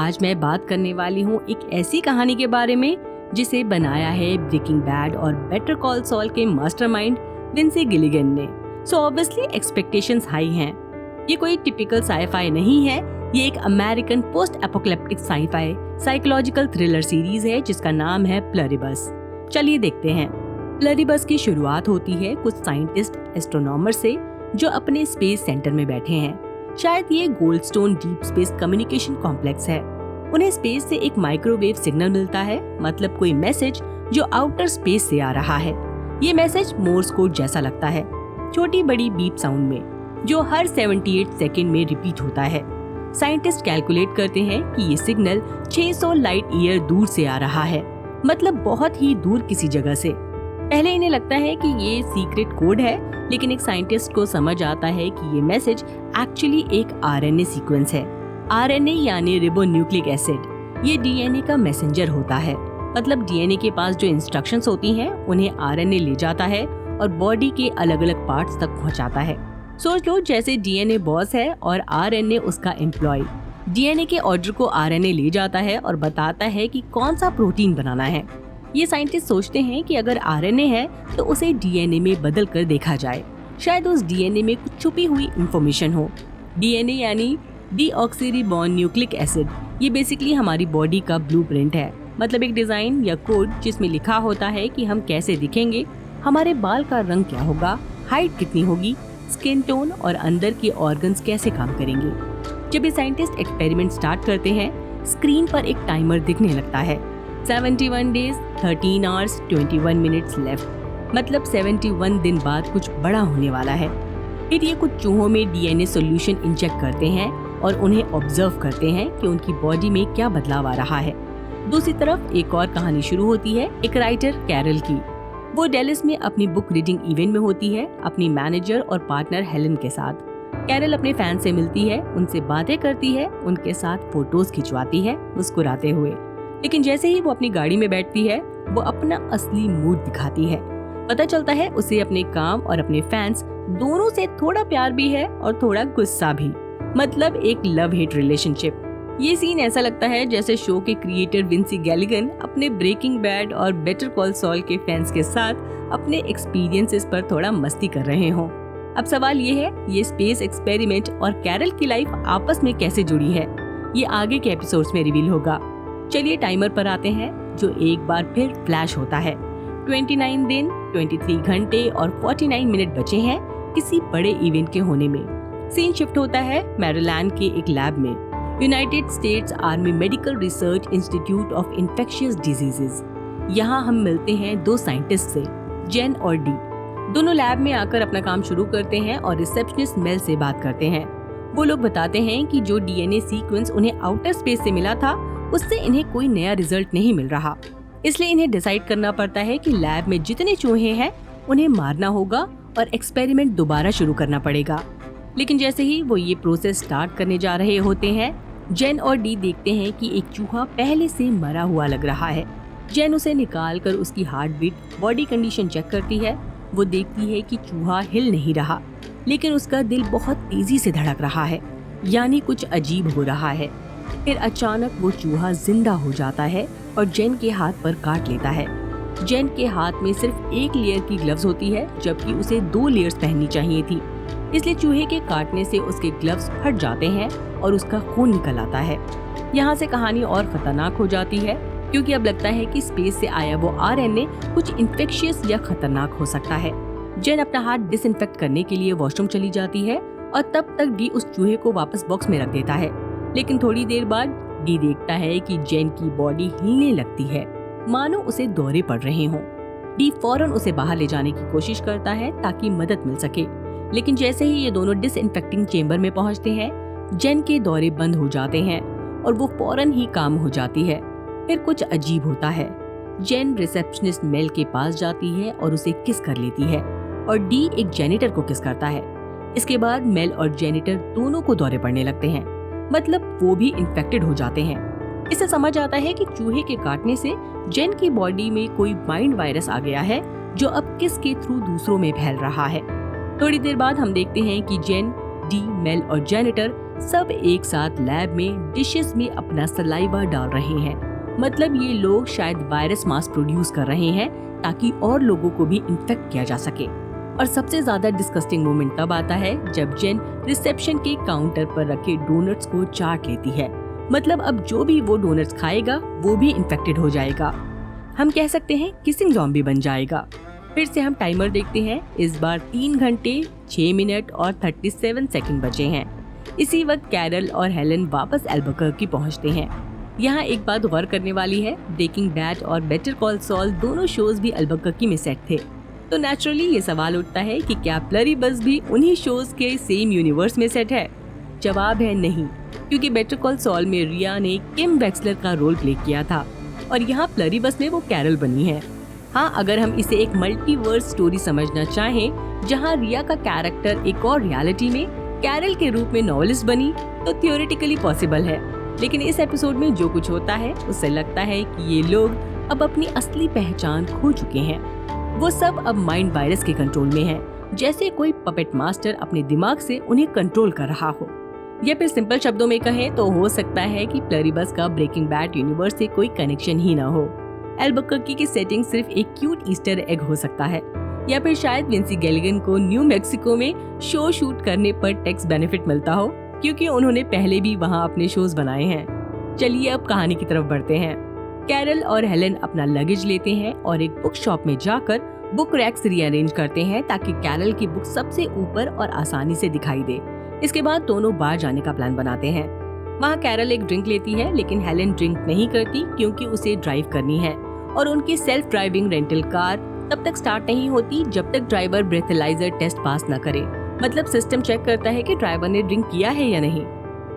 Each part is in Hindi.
आज मैं बात करने वाली हूँ एक ऐसी कहानी के बारे में जिसे बनाया है ब्रेकिंग बैड और बेटर कॉल सॉल के मास्टरमाइंड विंसी गिलिगन ने। सो ऑब्वियसली एक्सपेक्टेशंस हाई हैं। ये कोई टिपिकल साई-फाई नहीं है, ये एक American post apocalyptic sci-fi psychological thriller series है जिसका नाम है प्लरिबस। चलिए देखते हैं। प्लरिबस की शुरुआत होती है कुछ साइंटिस्ट एस्ट्रोनॉमर से जो अपने स्पेस सेंटर में बैठे हैं। शायद ये Goldstone deep space communication complex है। उन्हें स्पेस से एक माइक्रोवेव सिग्नल मिलता है, मतलब कोई मैसेज जो आउटर स्पेस से आ रहा है। ये मैसेज मोर्स कोड जैसा लगता है, छोटी बड़ी बीप साउंड में, जो हर 78 सेकंड में रिपीट होता है। साइंटिस्ट कैलकुलेट करते हैं कि ये सिग्नल 600 लाइट ईयर दूर से आ रहा है, मतलब बहुत ही दूर किसी जगह से। पहले इन्हें लगता है कि ये सीक्रेट कोड है, लेकिन एक साइंटिस्ट को समझ आता है कि ये मैसेज एक्चुअली एक आरएनए सीक्वेंस है। आरएनए यानी रिबोन्यूक्लिक एसिड। ये डीएनए का मैसेंजर होता है, मतलब डीएनए के पास जो इंस्ट्रक्शंस होती हैं उन्हें आरएनए ले जाता है और बॉडी के अलग अलग पार्ट्स तक पहुंचाता है। सोच लो जैसे डीएनए बॉस है और आरएनए उसका एम्प्लॉय। डीएनए के ऑर्डर को आरएनए ले जाता है और बताता है कि कौन सा प्रोटीन बनाना है। ये साइंटिस्ट सोचते हैं कि अगर आरएनए है तो उसे डीएनए में बदल कर देखा जाए, शायद उस डीएनए में कुछ छुपी हुई इंफॉर्मेशन हो। डीएनए यानी डीऑक्सीरिबोन्यूक्लिक एसिड। ये बेसिकली हमारी बॉडी का ब्लूप्रिंट है, मतलब एक डिजाइन या कोड जिसमें लिखा होता है कि हम कैसे दिखेंगे, हमारे बाल का रंग क्या होगा, हाइट कितनी होगी, स्किन टोन और अंदर के ऑर्गन्स कैसे काम करेंगे। जब ये साइंटिस्ट एक्सपेरिमेंट स्टार्ट करते हैं, स्क्रीन पर एक टाइमर दिखने लगता है। 71 डेज 13 आवर्स 21 मिनट्स लेफ्ट, मतलब 71 दिन बाद कुछ बड़ा होने वाला है। फिर ये कुछ चूहों में डीएनए सॉल्यूशन इंजेक्ट करते हैं और उन्हें ऑब्जर्व करते हैं कि उनकी बॉडी में क्या बदलाव आ रहा है। दूसरी तरफ एक और कहानी शुरू होती है एक राइटर कैरल की। वो डेलिस में अपनी बुक रीडिंग इवेंट में होती है अपनी मैनेजर और पार्टनर हेलन के साथ। कैरल अपने फैन से मिलती है, उनसे बातें करती है, उनके साथ फोटोज खिंचवाती है मुस्कुराते हुए। लेकिन जैसे ही वो अपनी गाड़ी में बैठती है, वो अपना असली मूड दिखाती है। पता चलता है उसे अपने काम और अपने फैंस दोनों से थोड़ा प्यार भी है और थोड़ा गुस्सा भी, मतलब एक लव हेट रिलेशनशिप। ये सीन ऐसा लगता है जैसे शो के क्रिएटर विंसी गिलिगन अपने ब्रेकिंग बैड और बेटर कॉल सॉल के फैंस के साथ अपने एक्सपीरियंसेस पर थोड़ा मस्ती कर रहे हों। अब सवाल ये है, ये स्पेस एक्सपेरिमेंट और कैरल की लाइफ आपस में कैसे जुड़ी है, ये आगे के एपिसोड्स में रिवील होगा। चलिए टाइमर पर आते हैं, जो एक बार फिर फ्लैश होता है। 29 दिन 23 घंटे और 49 मिनट बचे हैं किसी बड़े इवेंट के होने में। सीन शिफ्ट होता है मैरीलैंड के एक लैब में, United states army medical research institute of infectious diseases. यहाँ हम मिलते हैं दो साइंटिस्ट से, जेन और डी। दोनों लैब में आकर अपना काम शुरू करते हैं और रिसेप्शनिस्ट मेल से बात करते हैं। वो लोग बताते हैं कि जो डीएनए सीक्वेंस उन्हें आउटर स्पेस से मिला था, उससे इन्हें कोई नया रिजल्ट नहीं मिल रहा। इसलिए इन्हें डिसाइड करना पड़ता है कि लैब में जितने चूहे हैं उन्हें मारना होगा और एक्सपेरिमेंट दोबारा शुरू करना पड़ेगा। लेकिन जैसे ही वो ये प्रोसेस स्टार्ट करने जा रहे होते हैं, जेन और डी देखते हैं कि एक चूहा पहले से मरा हुआ लग रहा है। जेन उसे निकालकर उसकी heart beat, body condition check करती है। वो देखती है कि चूहा हिल नहीं रहा, लेकिन उसका दिल बहुत तेजी से धड़क रहा है, यानी कुछ अजीब हो रहा है। फिर अचानक वो चूहा जिंदा हो जाता है और जेन के हाथ पर काट लेता है। जेन के हाथ में सिर्फ एक लेयर की ग्लव्स होती है, जबकि उसे 2 लेयर्स पहननी चाहिए थी। इसलिए चूहे के काटने से उसके ग्लव्स फट जाते हैं और उसका खून निकल आता है। यहाँ से कहानी और खतरनाक हो जाती है, क्योंकि अब लगता है कि स्पेस से आया वो आरएनए कुछ इन्फेक्शियस या खतरनाक हो सकता है। जेन अपना हाथ डिसइंफेक्ट करने के लिए वॉशरूम चली जाती है और तब तक डी उस चूहे को वापस बॉक्स में रख देता है। लेकिन थोड़ी देर बाद डी देखता है कि जेन की बॉडी हिलने लगती है, मानो उसे दौरे पड़ रहे हों। डी फौरन उसे बाहर ले जाने की कोशिश करता है ताकि मदद मिल सके, लेकिन जैसे ही ये दोनों डिसइंफेक्टिंग चेंबर में पहुंचते हैं, जेन के दौरे बंद हो जाते हैं और वो फौरन ही काम हो जाती है। फिर कुछ अजीब होता है। जेन रिसेप्शनिस्ट मेल के पास जाती है और उसे किस कर लेती है और डी एक जेनिटर को किस करता है। इसके बाद मेल और जेनिटर दोनों को दौरे पड़ने लगते हैं, मतलब वो भी इन्फेक्टेड हो जाते हैं। इससे समझ आता है कि चूहे के काटने से जेन की बॉडी में कोई माइंड वायरस आ गया है, जो अब किस के थ्रू दूसरों में फैल रहा है। थोड़ी देर बाद हम देखते हैं कि जेन, डी, मेल और जेनिटर सब एक साथ लैब में डिशेस में अपना सलाइवा डाल रहे हैं। मतलब ये लोग शायद वायरस मास प्रोड्यूस कर रहे हैं ताकि और लोगों को भी इन्फेक्ट किया जा सके। और सबसे ज्यादा डिस्कस्टिंग मोमेंट तब आता है जब जेन रिसेप्शन के काउंटर पर रखे डोनट्स को चाट लेती है। मतलब अब जो भी वो डोनट्स खाएगा वो भी इन्फेक्टेड हो जाएगा। हम कह सकते हैं किसिंग ज़ॉम्बी बन जाएगा। फिर से हम टाइमर देखते हैं। इस बार 3 घंटे 6 मिनट और 37 सेकंड बचे हैं। इसी वक्त कैरल और हेलन वापस अल्बुकर्क पहुंचते हैं। यहाँ एक बात गौर करने वाली है, ब्रेकिंग बैड और बेटर कॉल सॉल दोनों शोज भी अल्बुकर्क में सेट थे। तो नेचुरली ये सवाल उठता है कि क्या प्लरीबस भी उन्हीं शोज के सेम यूनिवर्स में सेट है? जवाब है नहीं, क्योंकि बेटर कॉल सॉल में रिया ने किम वेक्सलर का रोल प्ले किया था और यहाँ प्लरीबस में वो कैरल बनी है। हाँ, अगर हम इसे एक मल्टीवर्स स्टोरी समझना चाहें, जहाँ रिया का कैरेक्टर एक और रियलिटी में कैरल के रूप में नॉवेलिस्ट बनी, तो थियोरेटिकली पॉसिबल है। लेकिन इस एपिसोड में जो कुछ होता है उससे लगता है कि ये लोग अब अपनी असली पहचान खो चुके हैं। वो सब अब माइंड वायरस के कंट्रोल में है, जैसे कोई पपेट मास्टर अपने दिमाग से उन्हें कंट्रोल कर रहा हो। या फिर सिंपल शब्दों में कहें तो हो सकता है कि प्लरीबस का ब्रेकिंग बैड यूनिवर्स से कोई कनेक्शन ही ना हो। अल्बुकर्क की सेटिंग सिर्फ एक क्यूट ईस्टर एग हो सकता है, या फिर शायद विंसी गिलिगन को न्यू मैक्सिको में शो शूट करने पर टैक्स बेनिफिट मिलता हो, क्योंकि उन्होंने पहले भी वहां अपने शोज बनाए हैं। चलिए अब कहानी की तरफ बढ़ते हैं। कैरल और हेलन अपना लगेज लेते हैं और एक बुक शॉप में जाकर बुक रैक्स रीअरेंज करते हैं ताकि कैरल की बुक सबसे ऊपर और आसानी से दिखाई दे। इसके बाद दोनों बाहर जाने का प्लान बनाते हैं। वहाँ कैरल एक ड्रिंक लेती है, लेकिन हेलन ड्रिंक नहीं करती क्योंकि उसे ड्राइव करनी है और उनकी सेल्फ ड्राइविंग रेंटल कार तब तक स्टार्ट नहीं होती जब तक ड्राइवर ब्रेथलाइजर टेस्ट पास न करे। मतलब सिस्टम चेक करता है कि ड्राइवर ने ड्रिंक किया है या नहीं।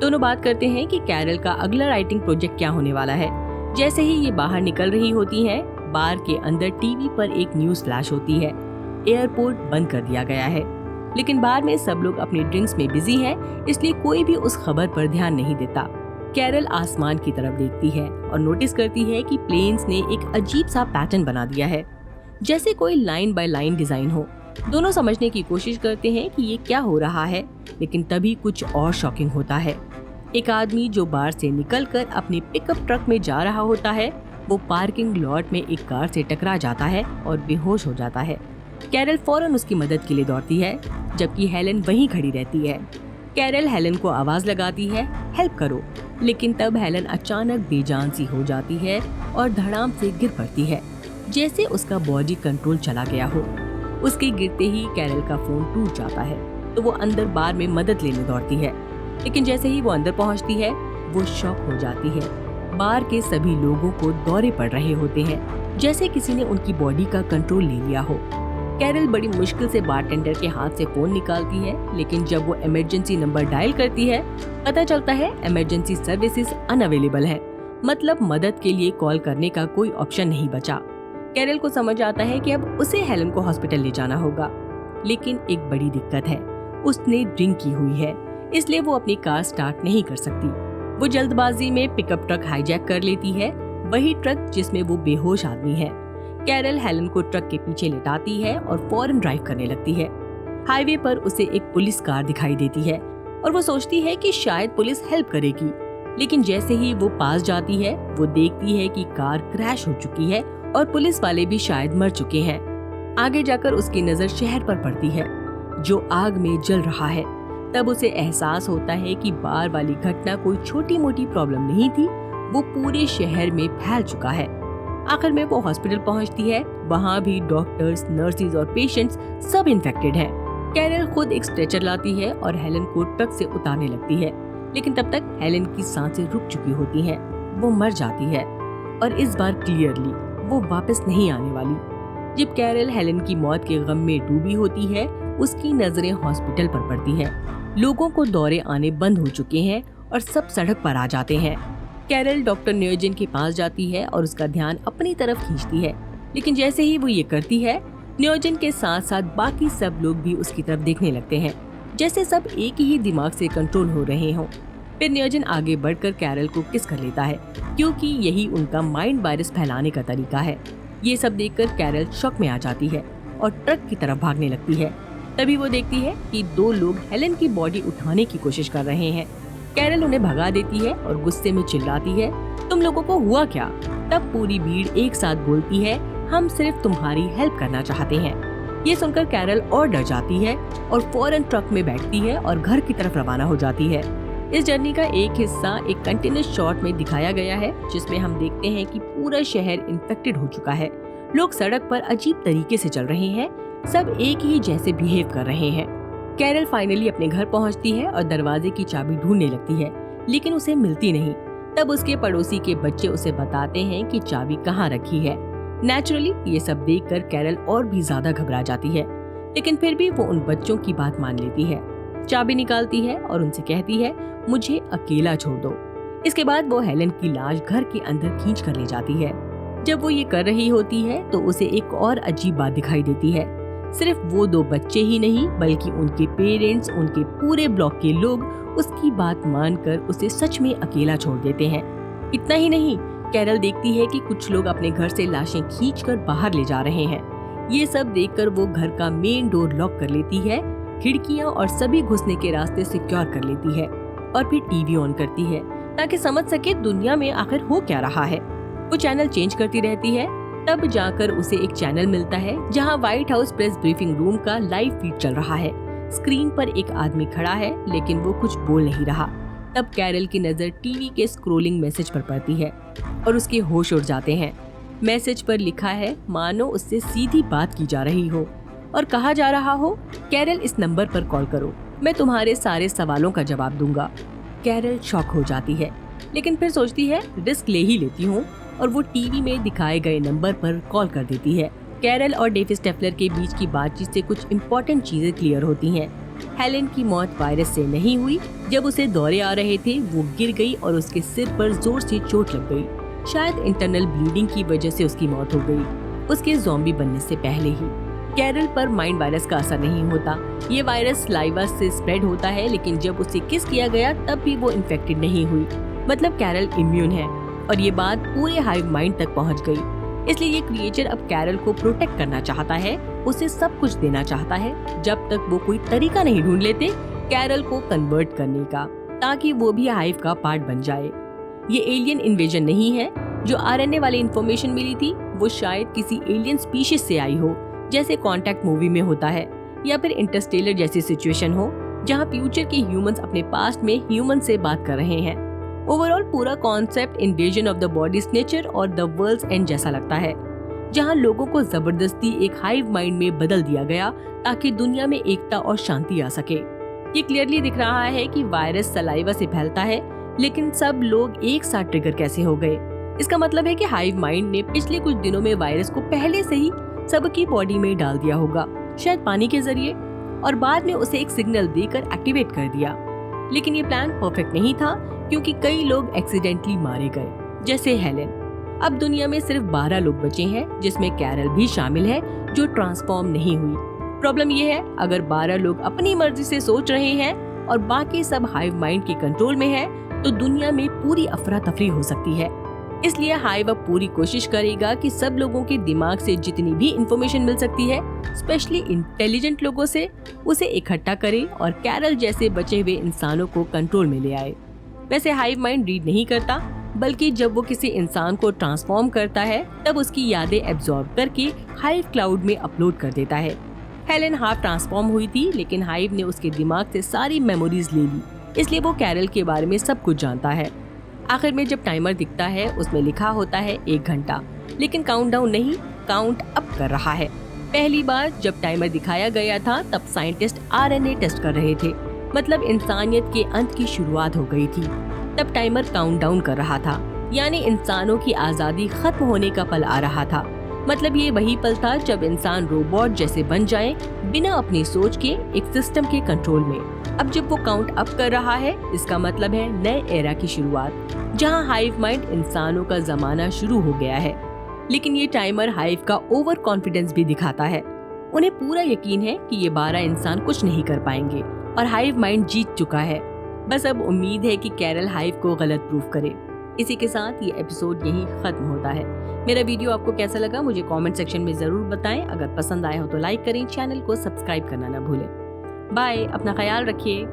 दोनों बात करते हैं कि कैरल का अगला राइटिंग प्रोजेक्ट क्या होने वाला है। जैसे ही ये बाहर निकल रही होती है, बार के अंदर टीवी पर एक न्यूज फ्लैश होती है, एयरपोर्ट बंद कर दिया गया है। लेकिन बार में सब लोग अपनी ड्रिंक्स में बिजी हैं, इसलिए कोई भी उस खबर पर ध्यान नहीं देता। कैरल आसमान की तरफ देखती है और नोटिस करती है कि प्लेन्स ने एक अजीब सा पैटर्न बना दिया है, जैसे कोई लाइन बाय लाइन डिजाइन हो। दोनों समझने की कोशिश करते हैं कि ये क्या हो रहा है, लेकिन तभी कुछ और शॉकिंग होता है। एक आदमी जो बार से निकलकर अपने पिकअप ट्रक में जा रहा होता है, वो पार्किंग लॉट में एक कार से टकरा जाता है और बेहोश हो जाता है। कैरल फौरन उसकी मदद के लिए दौड़ती है, जबकि हेलन वहीं खड़ी रहती है। कैरल हेलन को आवाज लगाती है, हेल्प करो, लेकिन तब हेलन अचानक बेजान सी हो जाती है और धड़ाम से गिर पड़ती है, जैसे उसका बॉडी कंट्रोल चला गया हो। उसके गिरते ही कैरल का फोन टूट जाता है, तो वो अंदर बार में मदद लेने दौड़ती है। लेकिन जैसे ही वो अंदर पहुंचती है, वो शॉक हो जाती है। बार के सभी लोगों को दौरे पड़ रहे होते हैं, जैसे किसी ने उनकी बॉडी का कंट्रोल ले लिया हो। कैरल बड़ी मुश्किल से बारटेंडर के हाथ से फोन निकालती है, लेकिन जब वो इमरजेंसी नंबर डायल करती है, पता चलता है इमरजेंसी सर्विसेज अनअवेलेबल है। मतलब मदद के लिए कॉल करने का कोई ऑप्शन नहीं बचा। कैरल को समझ आता है कि अब उसे हेलन को हॉस्पिटल ले जाना होगा, लेकिन एक बड़ी दिक्कत है, उसने ड्रिंक की हुई है, इसलिए वो अपनी कार स्टार्ट नहीं कर सकती। वो जल्दबाजी में पिकअप ट्रक हाईजैक कर लेती है, वही ट्रक जिसमें वो बेहोश आदमी है। कैरल हेलन को ट्रक के पीछे लेटाती है और फौरन ड्राइव करने लगती है। हाईवे पर उसे एक पुलिस कार दिखाई देती है और वो सोचती है कि शायद पुलिस हेल्प करेगी, लेकिन जैसे ही वो पास जाती है, वो देखती है कि कार क्रैश हो चुकी है और पुलिस वाले भी शायद मर चुके हैं। आगे जाकर उसकी नजर शहर पर पड़ती है, जो आग में जल रहा है। तब उसे एहसास होता है कि बार वाली घटना कोई छोटी मोटी प्रॉब्लम नहीं थी, वो पूरे शहर में फैल चुका है। आखिर में वो हॉस्पिटल पहुंचती है, वहाँ भी डॉक्टर्स, नर्सेज और पेशेंट्स सब इन्फेक्टेड हैं। कैरल खुद एक स्ट्रेचर लाती है और हेलन को ट्रक से उतारने लगती है, लेकिन तब तक हेलन की सांसें रुक चुकी होती हैं, वो मर जाती है और इस बार क्लियरली वो वापस नहीं आने वाली। जब कैरल हेलन की मौत के गम में डूबी होती है, उसकी नजरें हॉस्पिटल पर पड़ती हैं। लोगों को दौरे आने बंद हो चुके हैं और सब सड़क पर आ जाते हैं। कैरल डॉक्टर नियोजन के पास जाती है और उसका ध्यान अपनी तरफ खींचती है, लेकिन जैसे ही वो ये करती है, नियोजन के साथ साथ बाकी सब लोग भी उसकी तरफ देखने लगते हैं, जैसे सब एक ही दिमाग से कंट्रोल हो रहे हों। फिर नियोजन आगे बढ़कर कैरल को किस कर लेता है, क्योंकि यही उनका माइंड वायरस फैलाने का तरीका है। ये सब देखकर कैरल शॉक में आ जाती है और ट्रक की तरफ भागने लगती है। तभी वो देखती है कि 2 लोग हेलन की बॉडी उठाने की कोशिश कर रहे हैं, कैरल उन्हें भगा देती है और गुस्से में चिल्लाती है, तुम लोगों को हुआ क्या? तब पूरी भीड़ एक साथ बोलती है, हम सिर्फ तुम्हारी हेल्प करना चाहते हैं। ये सुनकर कैरल और डर जाती है और फौरन ट्रक में बैठती है और घर की तरफ रवाना हो जाती है। इस जर्नी का एक हिस्सा एक कंटिन्यूअस शॉट में दिखाया गया है, जिसमें हम देखते हैं कि पूरा शहर इन्फेक्टेड हो चुका है। लोग सड़क पर अजीब तरीके से चल रहे हैं, सब एक ही जैसे बिहेव कर रहे हैं। कैरल फाइनली अपने घर पहुंचती है और दरवाजे की चाबी ढूंढने लगती है, लेकिन उसे मिलती नहीं। तब उसके पड़ोसी के बच्चे उसे बताते हैं कि चाबी कहाँ रखी है। नेचुरली ये सब देखकर कैरल और भी ज्यादा घबरा जाती है, लेकिन फिर भी वो उन बच्चों की बात मान लेती है। चाबी निकालती है और उनसे कहती है, मुझे अकेला छोड़ दो। इसके बाद वो हेलन की लाश घर के अंदर खींच कर ले जाती है। जब वो ये कर रही होती है तो उसे एक और अजीब बात दिखाई देती है। सिर्फ वो 2 बच्चे ही नहीं, बल्कि उनके पेरेंट्स, उनके पूरे ब्लॉक के लोग उसकी बात मानकर उसे सच में अकेला छोड़ देते हैं। इतना ही नहीं, कैरल देखती है कि कुछ लोग अपने घर से लाशें खींचकर बाहर ले जा रहे हैं। ये सब देखकर वो घर का मेन डोर लॉक कर लेती है, खिड़कियां और सभी घुसने के रास्ते सिक्योर कर लेती है और फिर टीवी ऑन करती है ताकि समझ सके दुनिया में आखिर हो क्या रहा है। वो चैनल चेंज करती रहती है। तब जाकर उसे एक चैनल मिलता है जहां white house press briefing room का लाइव फीड चल रहा है। स्क्रीन पर एक आदमी खड़ा है, लेकिन वो कुछ बोल नहीं रहा। तब कैरल की नजर टीवी के स्क्रोलिंग मैसेज पर पड़ती है और उसके होश उड़ जाते हैं। मैसेज पर लिखा है, मानो उससे सीधी बात की जा रही हो और कहा जा रहा हो, कैरल इस नंबर पर कॉल करो, मैं तुम्हारे सारे सवालों का जवाब दूंगा। कैरल शॉक हो जाती है, लेकिन फिर सोचती है रिस्क ले ही लेती हूँ और वो टीवी में दिखाए गए नंबर पर कॉल कर देती है। कैरल और डेविड स्टेफलर के बीच की बातचीत से कुछ इम्पोर्टेंट चीजें क्लियर होती हैं। हेलेन की मौत वायरस से नहीं हुई। जब उसे दौरे आ रहे थे वो गिर गई और उसके सिर पर जोर से चोट लग गई। शायद इंटरनल ब्लीडिंग की वजह से उसकी मौत हो गई, उसके ज़ॉम्बी बनने से पहले ही। कैरल पर माइंड वायरस का असर नहीं होता। ये वायरस लाइवा से स्प्रेड होता है, लेकिन जब उसे किस किया गया तब भी वो इन्फेक्टेड नहीं हुई। मतलब कैरल इम्यून है और ये बात पूरे हाइव माइंड तक पहुंच गई। इसलिए ये क्रिएचर अब कैरल को प्रोटेक्ट करना चाहता है, उसे सब कुछ देना चाहता है, जब तक वो कोई तरीका नहीं ढूंढ लेते कैरल को कन्वर्ट करने का, ताकि वो भी हाइव का पार्ट बन जाए। ये एलियन इन्वेजन नहीं है। जो आरएनए वाली इन्फॉर्मेशन मिली थी वो शायद किसी एलियन स्पीशीज से आई हो, जैसे कॉन्टैक्ट मूवी में होता है, या फिर इंटरस्टेलर जैसी सिचुएशन हो जहाँ फ्यूचर के ह्यूमंस अपने पास्ट में ह्यूमन से बात कर रहे हैं। ओवरऑल पूरा concept invasion of the body snatcher और द वर्ल्ड्स एंड जैसा लगता है, जहां लोगों को जबरदस्ती एक हाइव माइंड में बदल दिया गया ताकि दुनिया में एकता और शांति आ सके। ये क्लियरली दिख रहा है कि वायरस सलाइवा से फैलता है, लेकिन सब लोग एक साथ ट्रिगर कैसे हो गए। इसका मतलब है कि हाइव माइंड ने पिछले कुछ दिनों में वायरस को पहले से ही सबकी बॉडी में डाल दिया होगा, शायद पानी के जरिए, और बाद में उसे एक सिग्नल देकर एक्टिवेट कर दिया। लेकिन ये प्लान परफेक्ट नहीं था, क्योंकि कई लोग एक्सीडेंटली मारे गए, जैसे हेलेन। अब दुनिया में सिर्फ 12 लोग बचे हैं, जिसमें कैरल भी शामिल है, जो ट्रांसफॉर्म नहीं हुई। प्रॉब्लम ये है, अगर 12 लोग अपनी मर्जी से सोच रहे हैं और बाकी सब हाइव माइंड के कंट्रोल में है, तो दुनिया में पूरी अफरा तफरी हो सकती है। इसलिए हाइव अब पूरी कोशिश करेगा कि सब लोगों के दिमाग से जितनी भी इंफॉर्मेशन मिल सकती है, स्पेशली इंटेलिजेंट लोगों से, उसे इकट्ठा करे और कैरल जैसे बचे हुए इंसानों को कंट्रोल में ले आए। वैसे हाइव माइंड रीड नहीं करता, बल्कि जब वो किसी इंसान को ट्रांसफॉर्म करता है तब उसकी यादें एब्जॉर्ब करके हाइव क्लाउड में अपलोड कर देता है। हेलेन हाफ ट्रांसफॉर्म हुई थी, लेकिन हाइव ने उसके दिमाग से सारी मेमोरीज ले ली, इसलिए वो कैरल के बारे में सब कुछ जानता है। आखिर में जब टाइमर दिखता है उसमें लिखा होता है 1 घंटा, लेकिन काउंटडाउन नहीं, काउंट अप कर रहा है। पहली बार जब टाइमर दिखाया गया था तब साइंटिस्ट आरएनए टेस्ट कर रहे थे, मतलब इंसानियत के अंत की शुरुआत हो गई थी। तब टाइमर काउंटडाउन कर रहा था, यानी इंसानों की आजादी खत्म होने का पल आ रहा था। मतलब ये वही पल था जब इंसान रोबोट जैसे बन जाएं, बिना अपनी सोच के, एक सिस्टम के कंट्रोल में। अब जब वो काउंट अप कर रहा है, इसका मतलब है नए एरा की शुरुआत, जहां हाइव माइंड इंसानों का जमाना शुरू हो गया है। लेकिन ये टाइमर हाइव का ओवर कॉन्फिडेंस भी दिखाता है। उन्हें पूरा यकीन है कि ये 12 इंसान कुछ नहीं कर पाएंगे और हाइव माइंड जीत चुका है। बस अब उम्मीद है कि कैरल हाइव को गलत प्रूफ करे। इसी के साथ ये एपिसोड यहीं खत्म होता है। मेरा वीडियो आपको कैसा लगा मुझे कमेंट सेक्शन में जरूर बताएं। अगर पसंद आया हो तो लाइक करें, चैनल को सब्सक्राइब करना ना भूलें। बाय, अपना ख्याल रखिए।